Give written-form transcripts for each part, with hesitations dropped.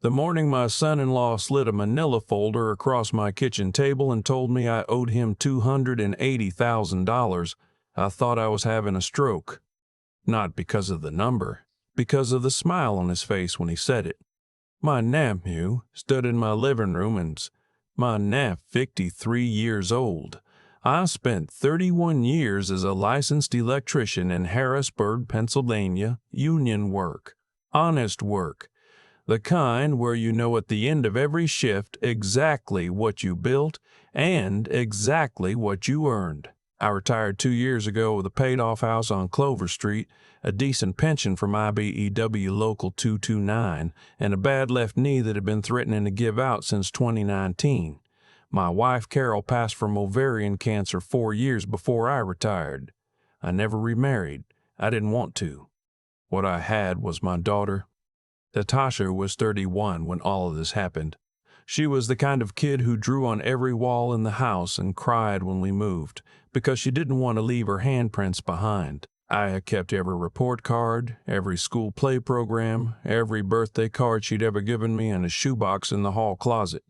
The morning my son-in-law slid a manila folder across my kitchen table and told me I owed him $280,000, I thought I was having a stroke. Not because of the number, because of the smile on his face when he said it. My nephew stood in my living room and my nephew 53 years old. I spent 31 years as a licensed electrician in Harrisburg, Pennsylvania, union work, honest work, the kind where you know at the end of every shift exactly what you built and exactly what you earned. I retired 2 years ago with a paid-off house on Clover Street, a decent pension from IBEW Local 229, and a bad left knee that had been threatening to give out since 2019. My wife Carol passed from ovarian cancer 4 years before I retired. I never remarried. I didn't want to. What I had was my daughter. Natasha was 31 when all of this happened. She was the kind of kid who drew on every wall in the house and cried when we moved, because she didn't want to leave her handprints behind. I had kept every report card, every school play program, every birthday card she'd ever given me in a shoebox in the hall closet.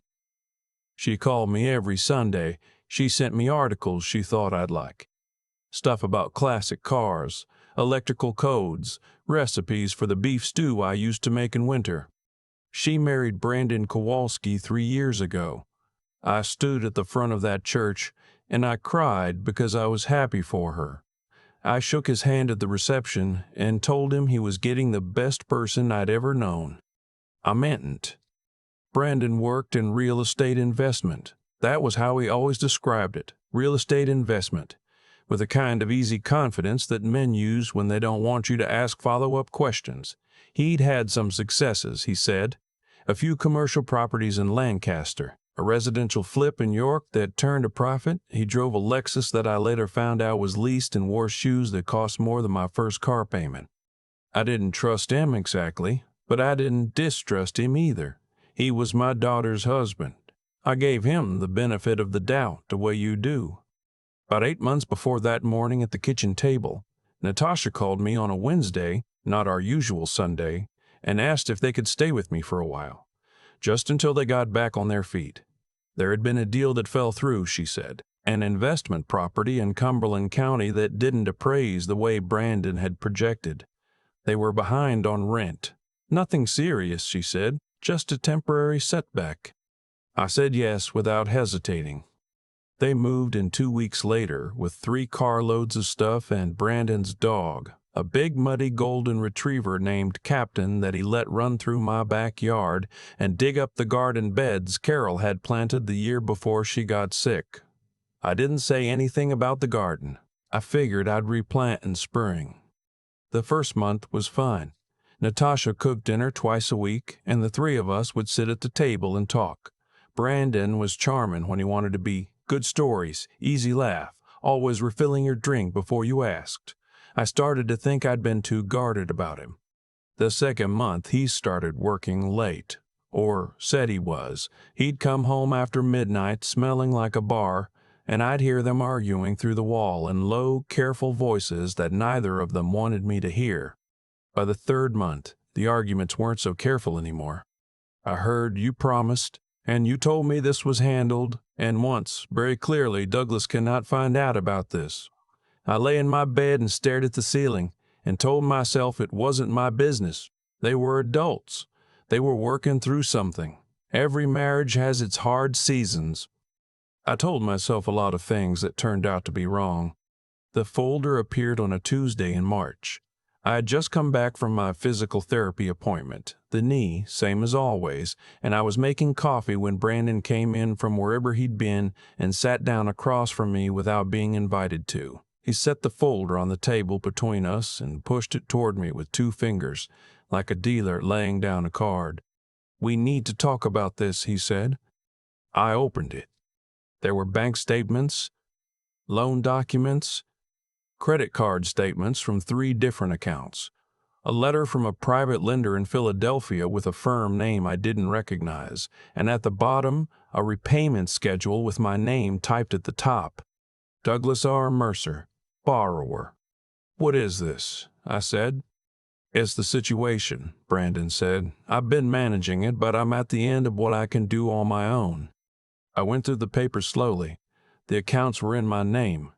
She called me every Sunday. She sent me articles she thought I'd like. Stuff about classic cars, electrical codes, recipes for the beef stew I used to make in winter. She married Brandon Kowalski 3 years ago. I stood at the front of that church, and I cried because I was happy for her. I shook his hand at the reception and told him he was getting the best person I'd ever known. I meant. Brandon worked in real estate investment. That was how he always described it, real estate investment, with a kind of easy confidence that men use when they don't want you to ask follow-up questions. He'd had some successes, he said. A few commercial properties in Lancaster, a residential flip in York that turned a profit. He drove a Lexus that I later found out was leased and wore shoes that cost more than my first car payment. I didn't trust him exactly, but I didn't distrust him either. He was my daughter's husband. I gave him the benefit of the doubt the way you do. About 8 months before that morning at the kitchen table, Natasha called me on a Wednesday, not our usual Sunday, and asked if they could stay with me for a while, just until they got back on their feet. There had been a deal that fell through, she said, an investment property in Cumberland County that didn't appraise the way Brandon had projected. They were behind on rent. Nothing serious, she said, just a temporary setback. I said yes without hesitating. They moved in 2 weeks later with 3 carloads of stuff and Brandon's dog, a big muddy golden retriever named Captain that he let run through my backyard and dig up the garden beds Carol had planted the year before she got sick. I didn't say anything about the garden. I figured I'd replant in spring. The first month was fine. Natasha cooked dinner twice a week, and the 3 of us would sit at the table and talk. Brandon was charming when he wanted to be. Good stories, easy laugh, always refilling your drink before you asked. I started to think I'd been too guarded about him. The second month, he started working late, or said he was. He'd come home after midnight smelling like a bar, and I'd hear them arguing through the wall in low, careful voices that neither of them wanted me to hear. By the 3rd month, the arguments weren't so careful anymore. I heard you promised, and you told me this was handled, and once, very clearly, Douglas cannot find out about this. I lay in my bed and stared at the ceiling and told myself it wasn't my business. They were adults. They were working through something. Every marriage has its hard seasons. I told myself a lot of things that turned out to be wrong. The folder appeared on a Tuesday in March. I had just come back from my physical therapy appointment, the knee, same as always, and I was making coffee when Brandon came in from wherever he'd been and sat down across from me without being invited to. He set the folder on the table between us and pushed it toward me with 2 fingers, like a dealer laying down a card. "We need to talk about this," he said. I opened it. There were bank statements, loan documents, credit card statements from 3 different accounts, a letter from a private lender in Philadelphia with a firm name I didn't recognize, and at the bottom, a repayment schedule with my name typed at the top. Douglas R. Mercer, borrower. "What is this?" I said. It's the situation, Brandon said. I've been managing it, but I'm at the end of what I can do on my own. I went through the papers slowly. The accounts were in my name.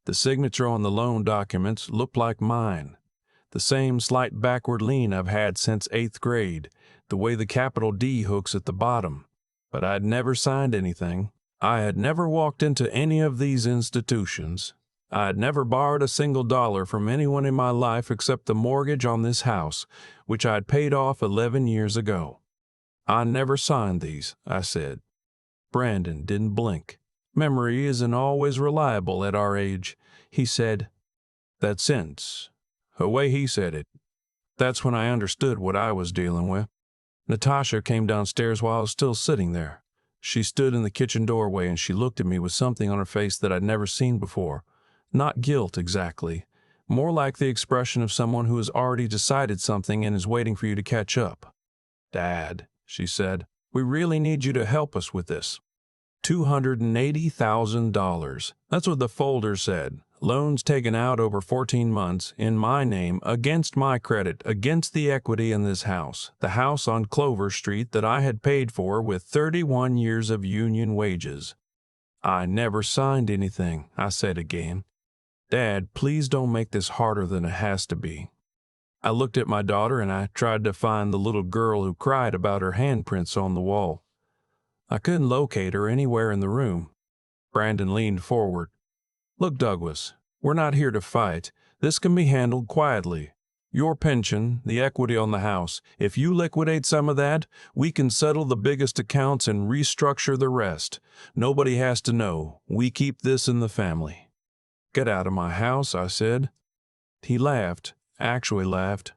The signature on the loan documents looked like mine. The same slight backward lean I've had since 8th grade, the way the capital D hooks at the bottom. But I'd never signed anything. I had never walked into any of these institutions. I had never borrowed a single dollar from anyone in my life except the mortgage on this house, which I'd paid off 11 years ago. I never signed these, I said. Brandon didn't blink. Memory isn't always reliable at our age, he said. That sentence, the way he said it, that's when I understood what I was dealing with. Natasha came downstairs while I was still sitting there. She stood in the kitchen doorway and she looked at me with something on her face that I'd never seen before. Not guilt exactly, more like the expression of someone who has already decided something and is waiting for you to catch up. Dad, she said, we really need you to help us with this. $280,000. That's what the folder said. Loans taken out over 14 months in my name against my credit, against the equity in this house, the house on Clover Street that I had paid for with 31 years of union wages. I never signed anything, I said again. Dad, please don't make this harder than it has to be. I looked at my daughter and I tried to find the little girl who cried about her handprints on the wall. I couldn't locate her anywhere in the room. Brandon leaned forward. Look, Douglas, we're not here to fight. This can be handled quietly. Your pension, the equity on the house, if you liquidate some of that, we can settle the biggest accounts and restructure the rest. Nobody has to know. We keep this in the family. Get out of my house, I said. He laughed, actually laughed.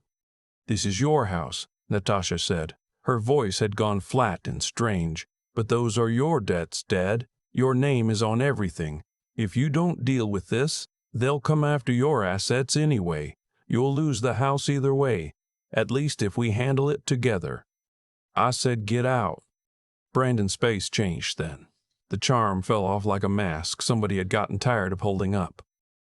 This is your house, Natasha said. Her voice had gone flat and strange. But those are your debts, Dad. Your name is on everything. If you don't deal with this, they'll come after your assets anyway. You'll lose the house either way, at least if we handle it together. I said get out. Brandon's face changed then. The charm fell off like a mask somebody had gotten tired of holding up.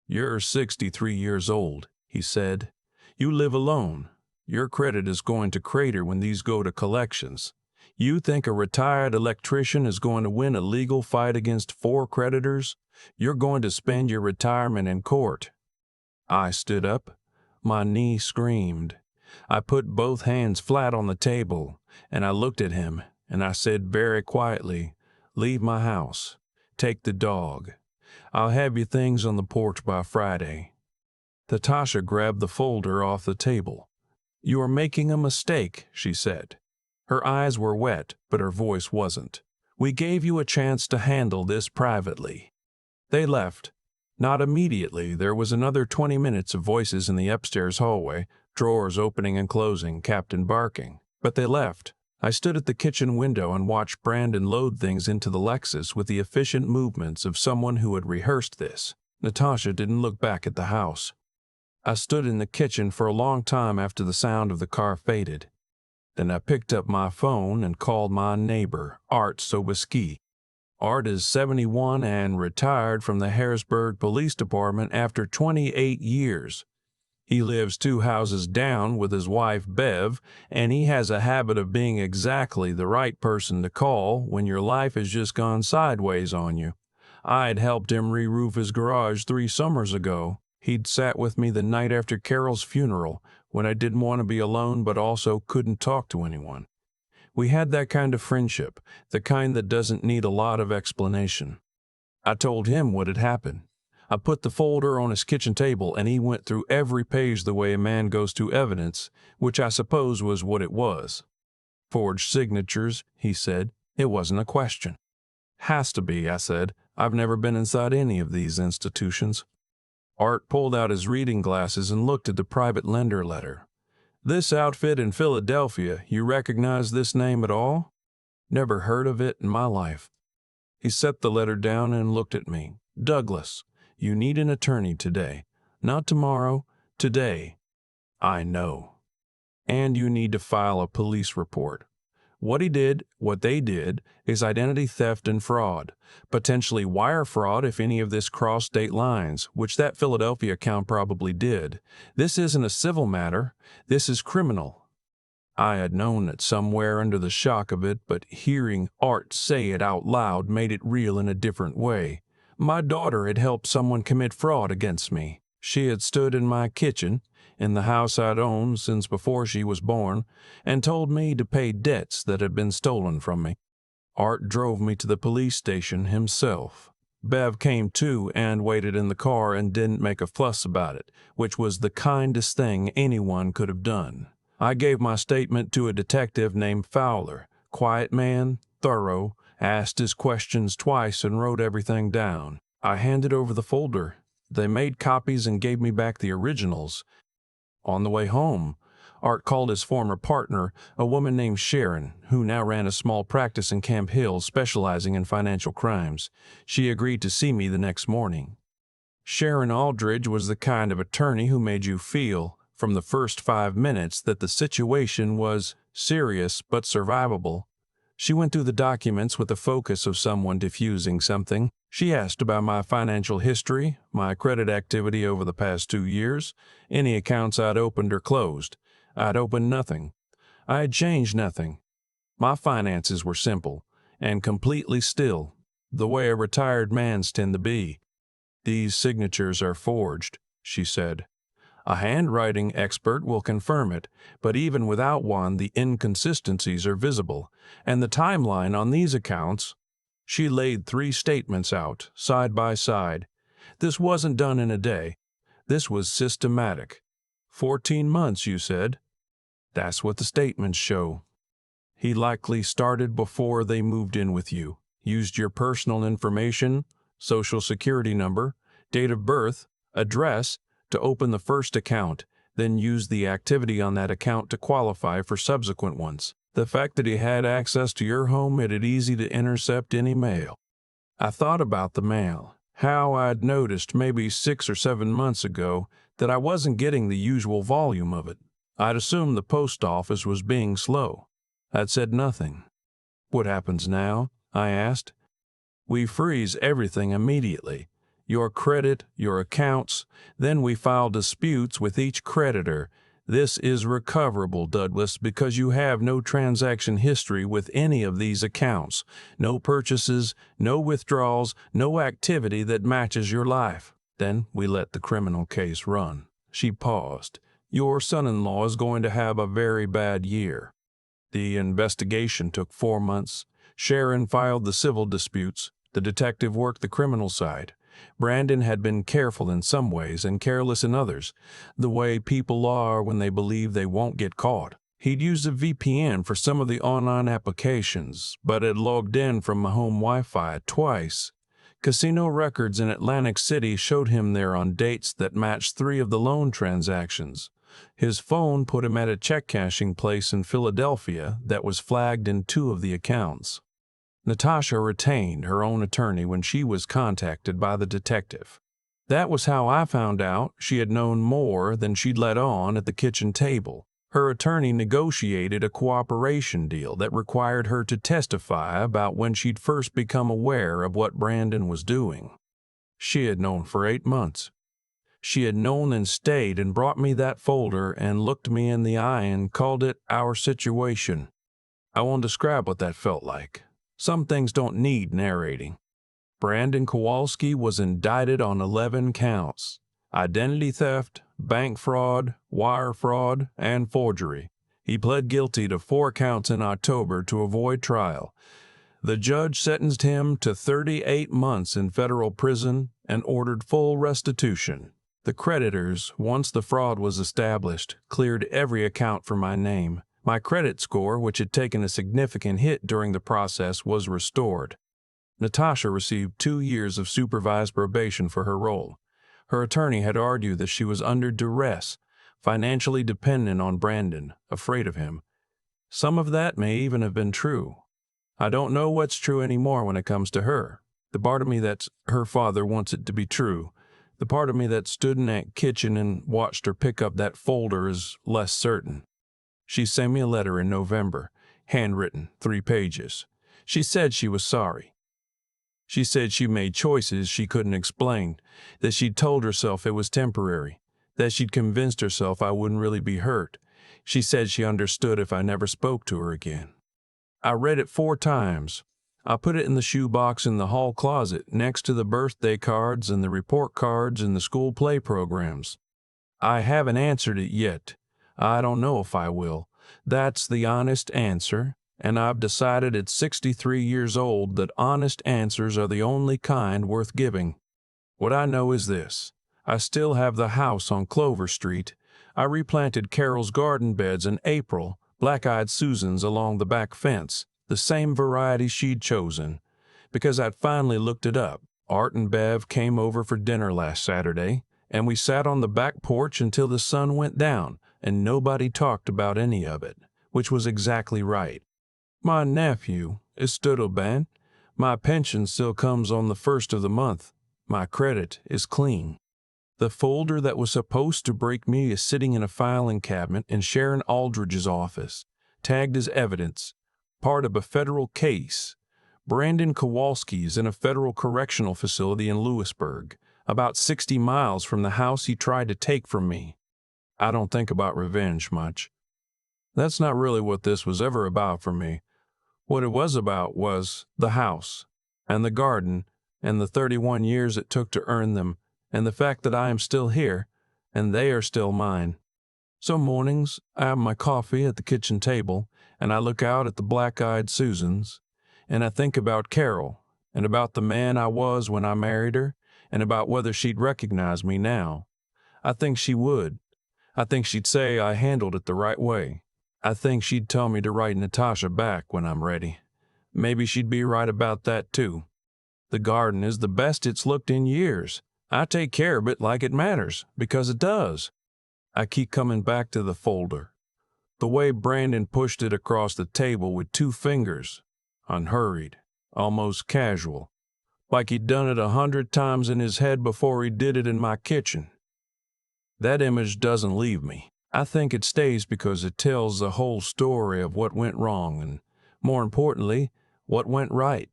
You're 63 years old, he said. You live alone. Your credit is going to crater when these go to collections. You think a retired electrician is going to win a legal fight against 4 creditors? You're going to spend your retirement in court. I stood up. My knee screamed. I put both hands flat on the table, and I looked at him, and I said very quietly, leave my house. Take the dog. I'll have your things on the porch by Friday. Natasha grabbed the folder off the table. You are making a mistake, she said. Her eyes were wet, but her voice wasn't. We gave you a chance to handle this privately. They left. Not immediately. There was another 20 minutes of voices in the upstairs hallway, drawers opening and closing, Captain barking. But they left. I stood at the kitchen window and watched Brandon load things into the Lexus with the efficient movements of someone who had rehearsed this. Natasha didn't look back at the house. I stood in the kitchen for a long time after the sound of the car faded. Then I picked up my phone and called my neighbor, Art Sobiski. Art is 71 and retired from the Harrisburg Police Department after 28 years. He lives 2 houses down with his wife, Bev, and he has a habit of being exactly the right person to call when your life has just gone sideways on you. I'd helped him re-roof his garage 3 summers ago. He'd sat with me the night after Carol's funeral, when I didn't want to be alone but also couldn't talk to anyone. We had that kind of friendship, the kind that doesn't need a lot of explanation. I told him what had happened. I put the folder on his kitchen table and he went through every page the way a man goes through evidence, which I suppose was what it was. Forged signatures, he said. It wasn't a question. Has to be, I said. I've never been inside any of these institutions. Art pulled out his reading glasses and looked at the private lender letter. This outfit in Philadelphia, you recognize this name at all? Never heard of it in my life. He set the letter down and looked at me. Douglas, you need an attorney today. Not tomorrow, today. I know. And you need to file a police report. What he did, what they did, is identity theft and fraud, potentially wire fraud if any of this crossed state lines, which that Philadelphia account probably did. This isn't a civil matter, this is criminal. I had known it somewhere under the shock of it, but hearing Art say it out loud made it real in a different way. My daughter had helped someone commit fraud against me. She had stood in my kitchen, in the house I'd owned since before she was born, and told me to pay debts that had been stolen from me. Art drove me to the police station himself. Bev came too and waited in the car and didn't make a fuss about it, which was the kindest thing anyone could have done. I gave my statement to a detective named Fowler, quiet man, thorough, asked his questions twice and wrote everything down. I handed over the folder. They made copies and gave me back the originals. On the way home, Art called his former partner, a woman named Sharon, who now ran a small practice in Camp Hill specializing in financial crimes. She agreed to see me the next morning. Sharon Aldridge was the kind of attorney who made you feel, from the first 5 minutes, that the situation was serious but survivable. She went through the documents with the focus of someone diffusing something. She asked about my financial history, my credit activity over the past 2 years, any accounts I'd opened or closed. I'd opened nothing. I had changed nothing. My finances were simple and completely still, the way a retired man's tend to be. These signatures are forged, she said. A handwriting expert will confirm it, but even without one, the inconsistencies are visible, and the timeline on these accounts. She laid 3 statements out, side by side. This wasn't done in a day. This was systematic. 14 months, you said. That's what the statements show. He likely started before they moved in with you, used your personal information, social security number, date of birth, address, to open the first account, then used the activity on that account to qualify for subsequent ones. The fact that he had access to your home made it easy to intercept any mail. I thought about the mail, how I'd noticed maybe 6 or 7 months ago that I wasn't getting the usual volume of it. I'd assumed the post office was being slow. I'd said nothing. What happens now? I asked. We freeze everything immediately. Your credit, your accounts, then we file disputes with each creditor. This is recoverable, Douglas, because you have no transaction history with any of these accounts, no purchases, no withdrawals, no activity that matches your life. Then we let the criminal case run. She paused. Your son-in-law is going to have a very bad year. The investigation took 4 months. Sharon filed the civil disputes. The detective worked the criminal side. Brandon had been careful in some ways and careless in others, the way people are when they believe they won't get caught. He'd used a VPN for some of the online applications, but had logged in from my home Wi-Fi twice. Casino records in Atlantic City showed him there on dates that matched 3 of the loan transactions. His phone put him at a check cashing place in Philadelphia that was flagged in 2 of the accounts. Natasha retained her own attorney when she was contacted by the detective. That was how I found out she had known more than she'd let on at the kitchen table. Her attorney negotiated a cooperation deal that required her to testify about when she'd first become aware of what Brandon was doing. She had known for 8 months. She had known and stayed and brought me that folder and looked me in the eye and called it our situation. I won't describe what that felt like. Some things don't need narrating. Brandon Kowalski was indicted on 11 counts: identity theft, bank fraud, wire fraud, and forgery. He pled guilty to 4 counts in October to avoid trial. The judge sentenced him to 38 months in federal prison and ordered full restitution. The creditors, once the fraud was established, cleared every account for my name. My credit score, which had taken a significant hit during the process, was restored. Natasha received 2 years of supervised probation for her role. Her attorney had argued that she was under duress, financially dependent on Brandon, afraid of him. Some of that may even have been true. I don't know what's true anymore when it comes to her. The part of me that's her father wants it to be true. The part of me that stood in that kitchen and watched her pick up that folder is less certain. She sent me a letter in November, handwritten, 3 pages. She said she was sorry. She said she made choices she couldn't explain, that she'd told herself it was temporary, that she'd convinced herself I wouldn't really be hurt. She said she understood if I never spoke to her again. I read it 4 times. I put it in the shoebox in the hall closet next to the birthday cards and the report cards and the school play programs. I haven't answered it yet. I don't know if I will. That's the honest answer, and I've decided at 63 years old that honest answers are the only kind worth giving. What I know is this. I still have the house on Clover Street. I replanted Carol's garden beds in April, black-eyed Susans along the back fence, the same variety she'd chosen, because I'd finally looked it up. Art and Bev came over for dinner last Saturday, and we sat on the back porch until the sun went down, and nobody talked about any of it, which was exactly right. My nephew is Studelban. My pension still comes on the 1st of the month. My credit is clean. The folder that was supposed to break me is sitting in a filing cabinet in Sharon Aldridge's office, tagged as evidence, part of a federal case. Brandon Kowalski's in a federal correctional facility in Lewisburg, about 60 miles from the house he tried to take from me. I don't think about revenge much. That's not really what this was ever about for me. What it was about was the house, and the garden, and the 31 years it took to earn them, and the fact that I am still here, and they are still mine. Some mornings, I have my coffee at the kitchen table, and I look out at the black-eyed Susans, and I think about Carol, and about the man I was when I married her, and about whether she'd recognize me now. I think she would. I think she'd say I handled it the right way. I think she'd tell me to write Natasha back when I'm ready. Maybe she'd be right about that, too. The garden is the best it's looked in years. I take care of it like it matters, because it does. I keep coming back to the folder. The way Brandon pushed it across the table with 2 fingers, unhurried, almost casual, like he'd done it 100 times in his head before he did it in my kitchen. That image doesn't leave me. I think it stays because it tells the whole story of what went wrong and, more importantly, what went right.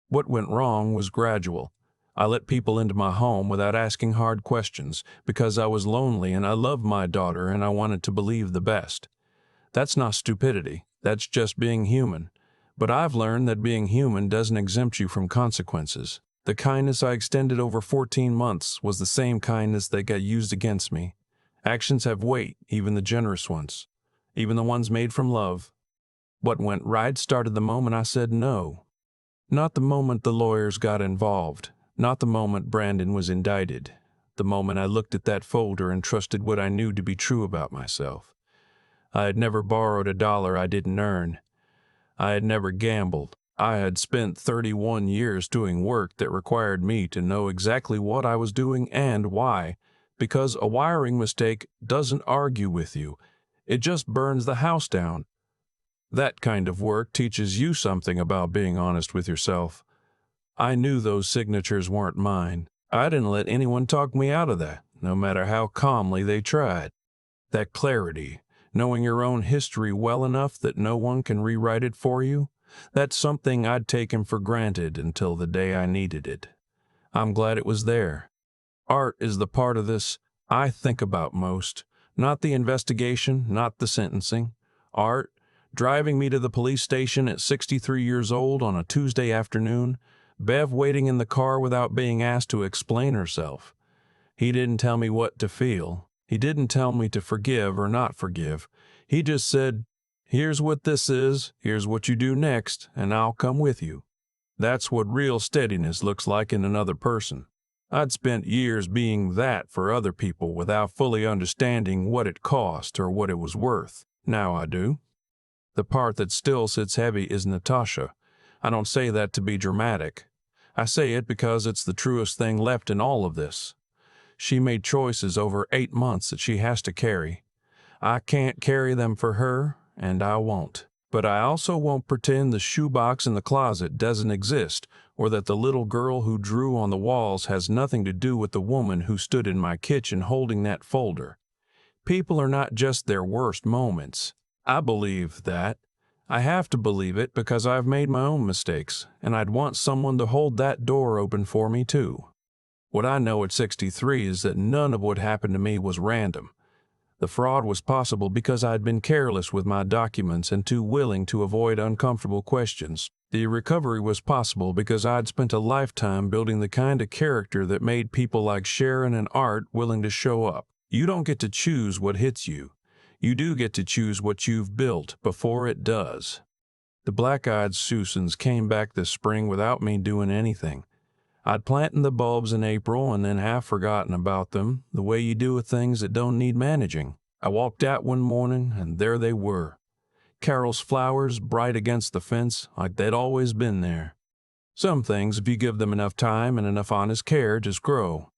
What went wrong was gradual. I let people into my home without asking hard questions because I was lonely and I loved my daughter and I wanted to believe the best. That's not stupidity. That's just being human. But I've learned that being human doesn't exempt you from consequences. The kindness I extended over 14 months was the same kindness that got used against me. Actions have weight, even the generous ones, even the ones made from love. What went right started the moment I said no. Not the moment the lawyers got involved. Not the moment Brandon was indicted. The moment I looked at that folder and trusted what I knew to be true about myself. I had never borrowed $1 I didn't earn. I had never gambled. I had spent 31 years doing work that required me to know exactly what I was doing and why, because a wiring mistake doesn't argue with you. It just burns the house down. That kind of work teaches you something about being honest with yourself. I knew those signatures weren't mine. I didn't let anyone talk me out of that, no matter how calmly they tried. That clarity, knowing your own history well enough that no one can rewrite it for you, that's something I'd taken for granted until the day I needed it. I'm glad it was there. Art is the part of this I think about most, not the investigation, not the sentencing. Art, driving me to the police station at 63 years old on a Tuesday afternoon, Bev waiting in the car without being asked to explain herself. He didn't tell me what to feel. He didn't tell me to forgive or not forgive. He just said, "Here's what this is, here's what you do next, and I'll come with you." That's what real steadiness looks like in another person. I'd spent years being that for other people without fully understanding what it cost or what it was worth. Now I do. The part that still sits heavy is Natasha. I don't say that to be dramatic. I say it because it's the truest thing left in all of this. She made choices over 8 months that she has to carry. I can't carry them for her, and I won't. But I also won't pretend the shoebox in the closet doesn't exist, or that the little girl who drew on the walls has nothing to do with the woman who stood in my kitchen holding that folder. People are not just their worst moments. I believe that. I have to believe it because I've made my own mistakes, and I'd want someone to hold that door open for me too. What I know at 63 is that none of what happened to me was random. The fraud was possible because I'd been careless with my documents and too willing to avoid uncomfortable questions. The recovery was possible because I'd spent a lifetime building the kind of character that made people like Sharon and Art willing to show up. You don't get to choose what hits you. You do get to choose what you've built before it does. The black-eyed Susans came back this spring without me doing anything. I'd planted the bulbs in April and then half forgotten about them, the way you do with things that don't need managing. I walked out one morning, and there they were. Carol's flowers bright against the fence, like they'd always been there. Some things, if you give them enough time and enough honest care, just grow.